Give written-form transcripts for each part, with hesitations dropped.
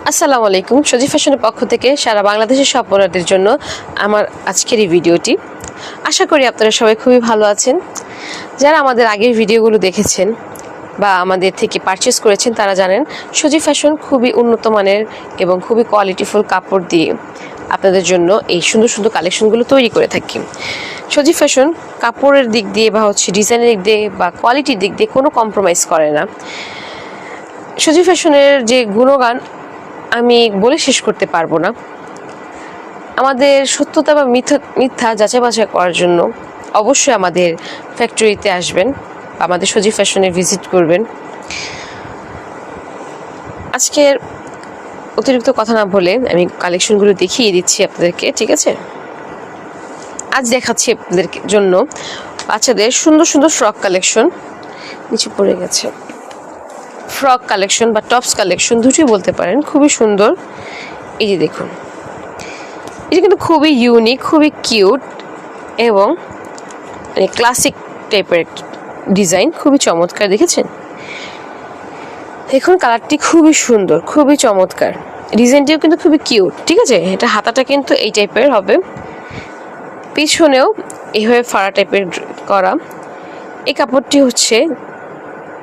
আসসালামু আলাইকুম। সজি ফ্যাশনের পক্ষ থেকে সারা বাংলাদেশের সব বোনারদের জন্য আমার আজকের এই ভিডিওটি। আশা করি আপনারা সবাই খুবই ভালো আছেন। যারা আমাদের আগের ভিডিওগুলো দেখেছেন বা আমাদের থেকে পারচেস করেছেন তারা জানেন সজি ফ্যাশন খুবই উন্নত মানের এবং খুবই কোয়ালিটিফুল কাপড় দিয়ে আপনাদের জন্য এই সুন্দর সুন্দর কালেকশনগুলো তৈরি করে থাকি। সজি ফ্যাশন কাপড়ের দিক দিয়ে বা ডিজাইনের দিক দিয়ে বা কোয়ালিটির দিক দিয়ে কোনো কম্প্রোমাইজ করে না। সজি ফ্যাশনের যে গুণগান আমি বলে শেষ করতে পারবো না। আমাদের সত্যতা বা মিথ্যা যাচাই বাছাই করার জন্য অবশ্যই আমাদের ফ্যাক্টরিতে আসবেন, আমাদের সজি ফ্যাশনে ভিজিট করবেন। আজকের অতিরিক্ত কথা না বলে আমি কালেকশনগুলো দেখিয়ে দিচ্ছি আপনাদেরকে, ঠিক আছে? আজ দেখাচ্ছি আপনাদের জন্য বাচ্চাদের সুন্দর সুন্দর ফ্রক কালেকশন। নিচে পড়ে গেছে। ফ্রক কালেকশন বা টপস কালেকশন দুটোই বলতে পারেন, খুবই সুন্দর। এই যে দেখুন, এটা কিন্তু খুবই ইউনিক, খুবই কিউট এবং ক্লাসিক টাইপের ডিজাইন, খুবই চমৎকার। দেখেছেন, দেখুন কালারটি খুবই সুন্দর, খুবই চমৎকার। ডিজাইনটিও কিন্তু খুবই কিউট, ঠিক আছে? এটা হাতাটা কিন্তু এই টাইপের হবে, পিছনেও এইভাবে ফাড়া টাইপের করা। এই কাপড়টি হচ্ছে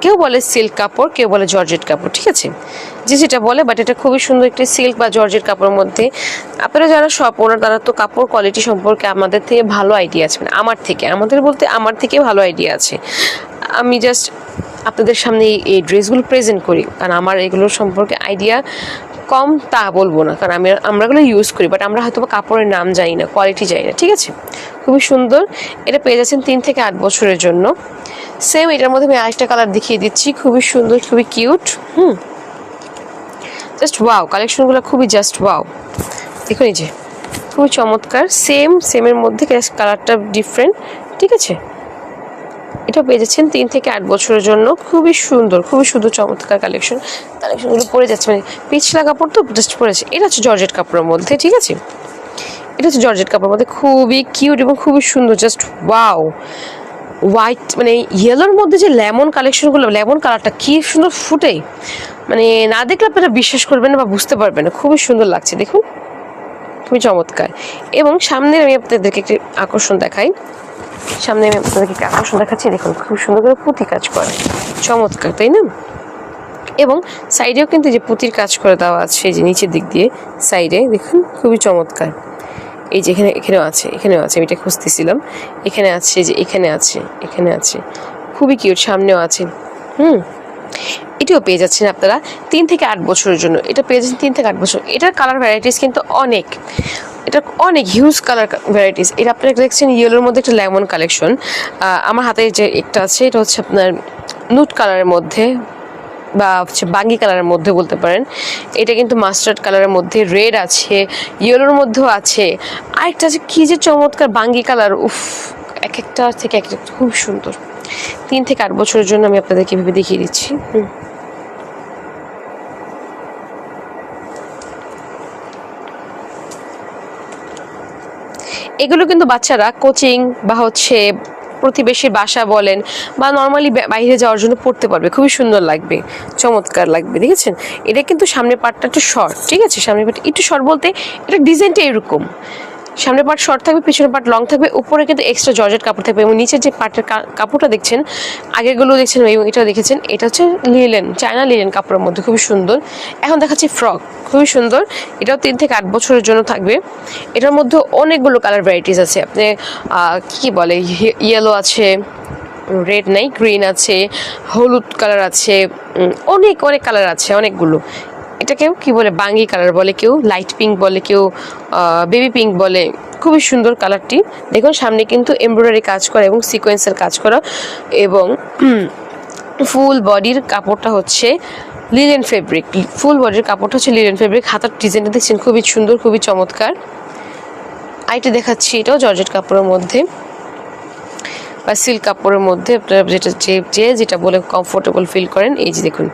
কেউ বলে সিল্ক কাপড়, কেউ বলে জর্জেট কাপড়, ঠিক আছে? যে যেটা বলে, বাট এটা খুবই সুন্দর একটি সিল্ক বা জর্জেট কাপড়ের মধ্যে। আপনারা যারা শপ ওনার তারা তো কাপড় কোয়ালিটি সম্পর্কে আমাদের থেকে ভালো আইডিয়া আছে, মানে আমার থেকে ভালো আইডিয়া আছে। আমি জাস্ট আপনাদের সামনে এই ড্রেসগুলো প্রেজেন্ট করি, কারণ আমার এগুলোর সম্পর্কে আইডিয়া কম তা বলবো না, কারণ আমরা এগুলো ইউজ করি, বাট আমরা হয়তো কাপড়ের নাম জানি না, কোয়ালিটি জানি না, ঠিক আছে? খুবই সুন্দর। এটা পেয়ে যাচ্ছেন 3 থেকে 8 বছরের জন্য। সেম এটার মধ্যে আমি আরেকটা কালার দেখিয়ে দিচ্ছি, খুবই সুন্দর, খুবই কিউট। জাস্ট ওয়াও, কালেকশনগুলো খুবই জাস্ট ওয়াও। দেখুন এই যে খুবই চমৎকার। সেমের মধ্যে কালারটা ডিফারেন্ট, ঠিক আছে? এটা পেয়ে যাচ্ছেন 3 থেকে 8 বছরের জন্য। খুবই সুন্দর চমৎকার কালেকশনগুলো পরে যাচ্ছে, মানে পিছলা কাপড় তো জাস্ট পরেছে। এটা হচ্ছে জর্জেট কাপড়ের মধ্যে, ঠিক আছে? এটা হচ্ছে জর্জেট কাপড়ের মধ্যে, খুবই কিউট এবং খুবই সুন্দর। জাস্ট ওয়াও, হোয়াইট মানে ইয়েলোর মধ্যে যে লেমন কালেকশনগুলো, লেমন কালারটা কি সুন্দর ফুটে, মানে না দেখলে আপনারা বিশ্বাস করবেন না বা বুঝতে পারবেন না। খুবই সুন্দর লাগছে, দেখুন খুবই চমৎকার। এবং সামনে আমি আপনাদেরকে একটি আকর্ষণ দেখাই, দেখাচ্ছি। দেখুন খুব সুন্দর করে পুঁতি কাজ করে, চমৎকার, তাই না? এবং সাইডেও কিন্তু যে পুঁতির কাজ করে দেওয়া আছে, যে নিচের দিক দিয়ে সাইডে দেখুন খুবই চমৎকার। এই যে এখানেও আছে আমি এটা খুঁজতেছিলাম। এখানে আছে, খুবই কিউট। সামনেও আছে। এটাও পেয়ে যাচ্ছেন আপনারা 3 থেকে 8 বছরের জন্য। এটা পেয়ে যাচ্ছেন 3 থেকে 8 বছর। এটার কালার ভ্যারাইটিস কিন্তু অনেক হিউজ কালার ভ্যারাইটিস। এটা আপনারা দেখছেন ইয়েলোর মধ্যে একটা লেমন কালেকশন। আমার হাতে যে একটা আছে, এটা হচ্ছে আপনার নুট কালারের মধ্যে বা হচ্ছে বাঙ্গি কালারের মধ্যে বলতে পারেন। এটা কিন্তু মাস্টার্ড কালারের মধ্যে, রেড আছে, ইয়েলোর মধ্যেও আছে। আরেকটা আছে কি যে চমৎকার বাঙ্গি কালার, উফ, এক একটা থেকে এক একটা খুব সুন্দর। 3 থেকে 8 বছরের জন্য আমি আপনাদেরকে ভেবে দেখিয়ে দিচ্ছি। এগুলো কিন্তু বাচ্চারা কোচিং বা প্রতিবেশীর বাসা বলেন বা নর্মালি বাইরে যাওয়ার জন্য পড়তে পারবে, খুবই সুন্দর লাগবে, চমৎকার লাগবে। দেখেছেন, এটা কিন্তু সামনের পার্টটা একটু শর্ট, ঠিক আছে? সামনের পার্ট একটু শর্ট বলতে এটা ডিজাইনটা এরকম, সামনের পার্ট শর্ট থাকবে, পিছনের পার্ট লং থাকবে, উপরে কিন্তু এক্সট্রা জর্জেট কাপড় থাকবে। এবং নিচের যে পার্টের কাপড়টা দেখছেন, আগেরগুলো দেখছেন এবং এটা দেখেছেন, এটা হচ্ছে চায়না লিলেন কাপড়ের মধ্যে, খুবই সুন্দর। এখন দেখাচ্ছি ফ্রক, খুবই সুন্দর। এটাও 3 থেকে 8 বছরের জন্য থাকবে। এটার মধ্যে অনেকগুলো কালার ভ্যারাইটিস আছে। আপনি কি বলে, ইয়েলো আছে, রেড নাই, গ্রিন আছে, হলুদ কালার আছে, অনেক কালার আছে, অনেকগুলো। এটাকেও কি বলে, বাঙ্গি কালার বলে, কেউ লাইট পিঙ্ক বলে, কেউ বেবি পিঙ্ক বলে। খুবই সুন্দর কালারটি। দেখুন সামনে কিন্তু এমব্রয়ডারি কাজ করা এবং সিকোয়েন্সের কাজ করা, এবং ফুল বডির কাপড়টা হচ্ছে লিলেন ফেব্রিক। হাতার ডিজাইনটা দেখছেন, খুবই সুন্দর, খুবই চমৎকার। আইটা দেখাচ্ছি, এটাও জর্জেট কাপড়ের মধ্যে বা সিল্ক কাপড়ের মধ্যে, আপনারা যেটা বলে কমফোর্টেবল ফিল করেন। এই যে দেখুন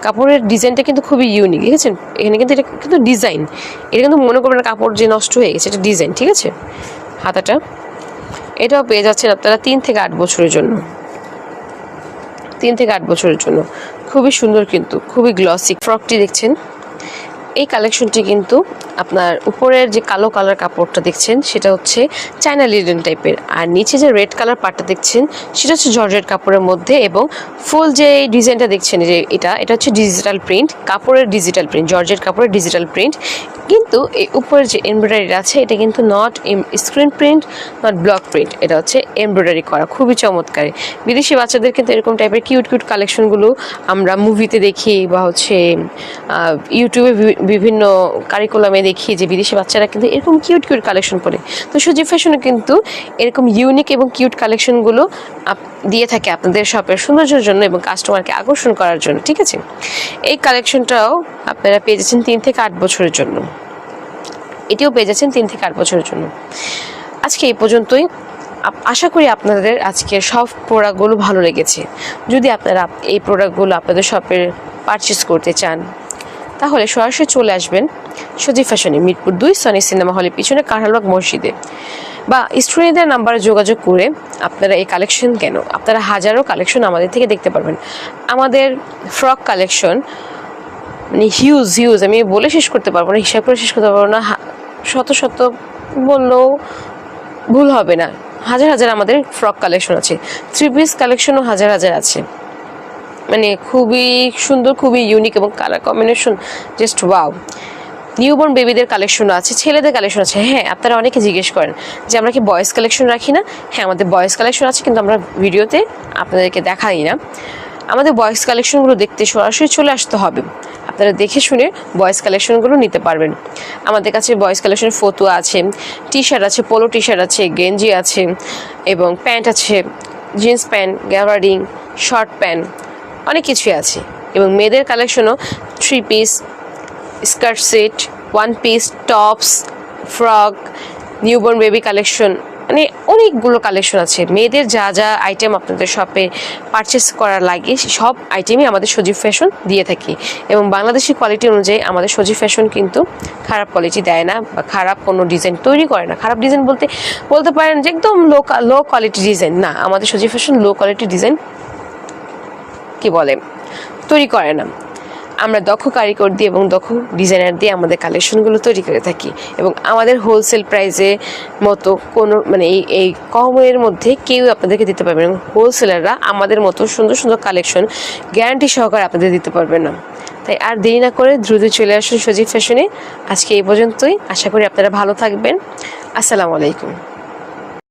কাপড়ের ডিজাইনটা কিন্তু খুবই ইউনিক, দেখেছেন? এখানে কিন্তু এটা কিন্তু ডিজাইন, এটা কিন্তু মনে করবেন না কাপড় যে নষ্ট হয়ে গেছে, এটা ডিজাইন, ঠিক আছে? হাতাটা এটাও পেয়ে যাচ্ছেন আপনারা 3 থেকে 8 বছরের জন্য। খুবই সুন্দর, কিন্তু খুবই গ্লসি। ফ্রকটি দেখছেন এই কালেকশনটি কিন্তু আপনার উপরের যে কালো কালার কাপড়টা দেখছেন সেটা হচ্ছে চায়না লিনেন টাইপের, আর নিচে যে রেড কালার পাটটা দেখছেন সেটা হচ্ছে জর্জেট কাপড়ের মধ্যে, এবং ফুল যে ডিজাইনটা দেখছেন যে এটা হচ্ছে ডিজিটাল প্রিন্ট, কাপড়ের ডিজিটাল প্রিন্ট, জর্জেট কাপড়ের ডিজিটাল প্রিন্ট। কিন্তু এই উপরের যে এমব্রয়ডারিটা আছে এটা কিন্তু not screen print, not block print, এটা হচ্ছে এমব্রয়ডারি করা, খুবই চমৎকার। বিদেশি বাচ্চাদের কিন্তু এরকম টাইপের কিউট কিউট কালেকশনগুলো আমরা মুভিতে দেখি বা হচ্ছে ইউটিউবে বিভিন্ন কারিকুলামে দেখি যে বিদেশি বাচ্চারা কিন্তু এরকম কিউট কিউট কালেকশন পরে। তো সজীব ফ্যাশনে কিন্তু এরকম ইউনিক এবং কিউট কালেকশনগুলো দিয়ে থাকে আপনাদের শপের সৌন্দর্যের জন্য এবং কাস্টমারকে আকর্ষণ করার জন্য, ঠিক আছে। এই কালেকশনটাও আপনারা পেয়ে যাচ্ছেন 3 থেকে 8 বছরের জন্য, এটিও পেয়ে যাচ্ছেন 3 থেকে 8 বছরের জন্য। আজকে এই পর্যন্তই। আশা করি আপনাদের আজকে সব প্রোডাক্টগুলো ভালো লেগেছে। যদি আপনারা এই প্রোডাক্টগুলো আপনাদের শপের পারচেস করতে চান তাহলে সরাসরি চলে আসবেন সজীব ফ্যাশনে, মিরপুর 2 সনি সিনেমা হলের পিছনে কাঁঠালবাগ মসজিদে, বা স্টুডেন্টদের নাম্বারে যোগাযোগ করে আপনারা এই কালেকশন কেন আপনারা হাজারো কালেকশন আমাদের থেকে দেখতে পারবেন। আমাদের ফ্রক কালেকশন মানে হিউজ, আমি বলে শেষ করতে পারবো না, হিসাব করে শেষ করতে পারবো না, শত শত বললেও ভুল হবে না, হাজার হাজার আমাদের ফ্রক কালেকশন আছে, 3 পিস কালেকশনও হাজার হাজার আছে, মানে খুবই সুন্দর, খুবই ইউনিক এবং colour combination just wow. Newborn বেবিদের কালেকশন আছে, ছেলেদের কালেকশন আছে। হ্যাঁ, আপনারা অনেকে জিজ্ঞেস করেন যে আমরা কি বয়েজ কালেকশন রাখি না। হ্যাঁ, আমাদের বয়েজ কালেকশন আছে, কিন্তু আমরা ভিডিওতে আপনাদেরকে দেখাই না। আমাদের বয়েজ কালেকশনগুলো দেখতে সরাসরি চলে আসতে হবে, আপনারা দেখে শুনে বয়েজ কালেকশনগুলো নিতে পারবেন। আমাদের কাছে বয়েজ কালেকশনের ফতুয়া আছে, টি শার্ট আছে, পোলো টি শার্ট আছে, গেঞ্জি আছে এবং প্যান্ট আছে, jeans pant, gabardine, short pant, অনেক কিছুই আছে। এবং মেয়েদের কালেকশনও 3 piece, skirt set, 1 piece, tops, frock, newborn baby collection, মানে অনেকগুলো কালেকশন আছে। মেয়েদের যা যা আইটেম আপনাদের শপে পারচেস করার লাগে সব আইটেমই আমাদের সজীব ফ্যাশন দিয়ে থাকি, এবং বাংলাদেশি কোয়ালিটি অনুযায়ী আমাদের সজীব ফ্যাশন কিন্তু খারাপ কোয়ালিটি দেয় না বা খারাপ কোনো ডিজাইন তৈরি করে না। খারাপ ডিজাইন বলতে পারেন যে একদম লো কোয়ালিটি ডিজাইন না, আমাদের সজীব ফ্যাশন লো কোয়ালিটি ডিজাইন কি বলে তৈরি করে না। আমরা দক্ষ কারিগর দিয়ে এবং দক্ষ ডিজাইনার দিয়ে আমাদের কালেকশনগুলো তৈরি করে থাকি, এবং আমাদের হোলসেল প্রাইসে মতো কোনো মানে এই কমের মধ্যে কেউ আপনাদেরকে দিতে পারবে না। হোলসেলাররা আমাদের মতো সুন্দর সুন্দর কালেকশন গ্যারান্টি সহকারে আপনাদের দিতে পারবে না। তাই আর দেরি না করে দ্রুত চলে আসুন সজীব ফ্যাশনে। আজকে এই পর্যন্তই, আশা করি আপনারা ভালো থাকবেন। আসসালামু আলাইকুম।